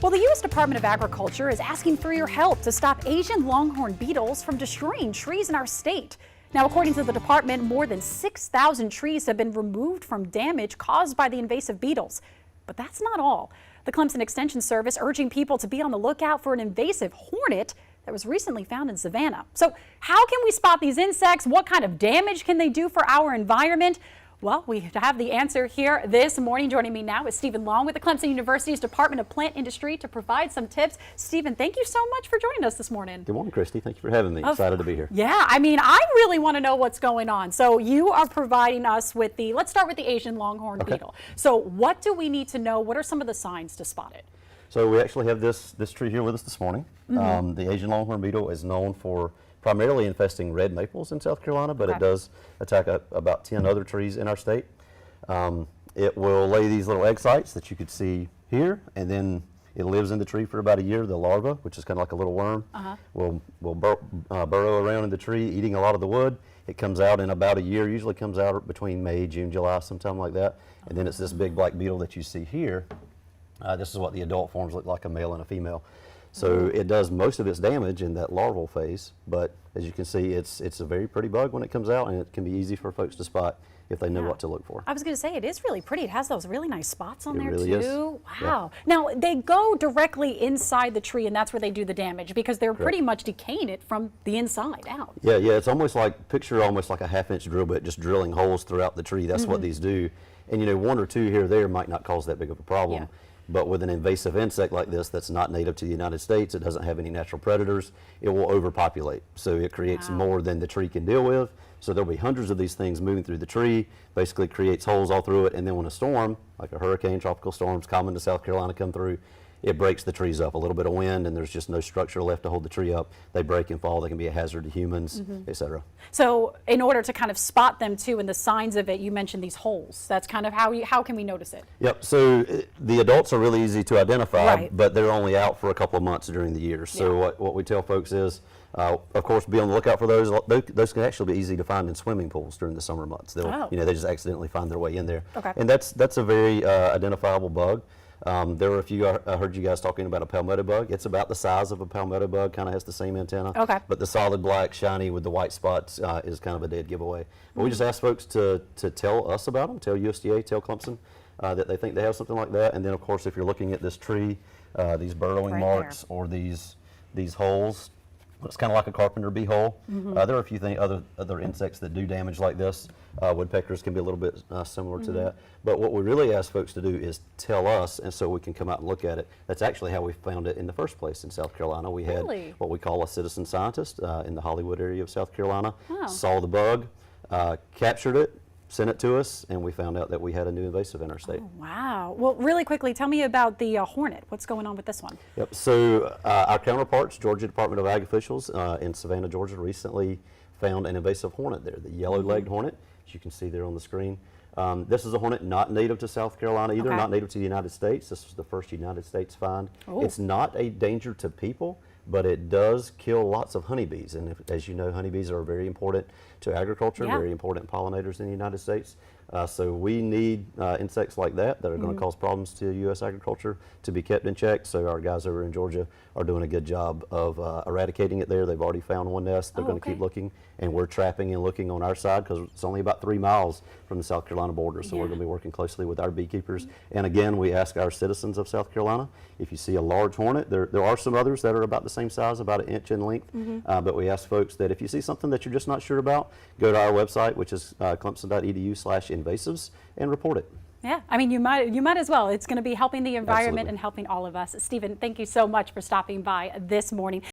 Well, the U.S. Department of Agriculture is asking for your help to stop Asian longhorn beetles from destroying trees in our state. Now, according to the department, more than 6,000 trees have been removed from damage caused by the invasive beetles. But that's not all. The Clemson Extension Service urging people to be on the lookout for an invasive hornet that was recently found in Savannah. So how can we spot these insects? What kind of damage can they do for our environment? Well, we have the answer here this morning. Joining me now is Stephen Long with the Clemson University's Department of Plant Industry to provide some tips. Stephen, thank you so much for joining us this morning. Good morning, Christy. Thank you for having me. Excited to be here. Yeah, I mean, I really want to know what's going on. So you are providing us with let's start with the Asian longhorn beetle. So what do we need to know? What are some of the signs to spot it? So we actually have this tree here with us this morning. The Asian longhorn beetle is known for primarily infesting red maples in South Carolina, but it does attack about 10 other trees in our state. It will lay these little egg sites that you could see here, and then it lives in the tree for about a year. The larva, which is kind of like a little worm, will burrow around in the tree, eating a lot of the wood. It comes out in about a year, usually comes out between May, June, July, sometime like that. And then it's this big black beetle that you see here. This is what the adult forms look like, a male and a female. So it does most of its damage in that larval phase, but as you can see, it's a very pretty bug when it comes out, and it can be easy for folks to spot if they know what to look for. I was going to say, it is really pretty. It has those really nice spots on there really too. Is. Wow. Now, they go directly inside the tree, and that's where they do the damage because they're pretty much decaying it from the inside out. Yeah, it's almost like, picture almost like a half-inch drill bit, just drilling holes throughout the tree. That's what these do. And you know, one or two here or there might not cause that big of a problem. But with an invasive insect like this that's not native to the United States, it doesn't have any natural predators, it will overpopulate. So it creates more than the tree can deal with. So there'll be hundreds of these things moving through the tree, basically creates holes all through it, and then when a storm, like a hurricane, tropical storms common to South Carolina come through, it breaks the trees up. A little bit of wind and there's just no structure left to hold the tree up. They break and fall. They can be a hazard to humans, etc. So in order to kind of spot them too and the signs of it, you mentioned these holes. That's kind of how can we notice it? Yep, so the adults are really easy to identify, but they're only out for a couple of months during the year. So what we tell folks is, of course, be on the lookout for those. Those can actually be easy to find in swimming pools during the summer months. They'll, you know, they just accidentally find their way in there. And that's a very identifiable bug. There were a few, I heard you guys talking about a palmetto bug. It's about the size of a palmetto bug, kind of has the same antenna. But the solid black, shiny with the white spots is kind of a dead giveaway. But we just ask folks to tell us about them, tell USDA, tell Clemson that they think they have something like that. And then, of course, if you're looking at this tree, these burrowing marks or these holes, it's kind of like a carpenter bee hole. There are a few other insects that do damage like this. Woodpeckers can be a little bit similar to that. But what we really ask folks to do is tell us, and so we can come out and look at it. That's actually how we found it in the first place in South Carolina. We had what we call a citizen scientist in the Hollywood area of South Carolina, saw the bug, captured it, sent it to us, and we found out that we had a new invasive in our state. Oh, wow. Well, really quickly, tell me about the hornet. What's going on with this one? Yep. So our counterparts, Georgia Department of Ag officials in Savannah, Georgia, recently found an invasive hornet there, the yellow-legged hornet, as you can see there on the screen. This is a hornet not native to South Carolina either, not native to the United States. This was the first United States find. It's not a danger to people, but it does kill lots of honeybees. And as you know, honeybees are very important to agriculture, very important pollinators in the United States. So we need insects like that are going to cause problems to U.S. agriculture to be kept in check. So our guys over in Georgia are doing a good job of eradicating it there. They've already found one nest. They're going to keep looking, and we're trapping and looking on our side because it's only about 3 miles from the South Carolina border. So we're going to be working closely with our beekeepers. And again, we ask our citizens of South Carolina, if you see a large hornet, there are some others that are about the same size, about 1 inch in length. But we ask folks that if you see something that you're just not sure about, go to our website, which is clemson.edu/invasives, and report it. Yeah, I mean, you might as well. It's going to be helping the environment and helping all of us. Stephen, thank you so much for stopping by this morning.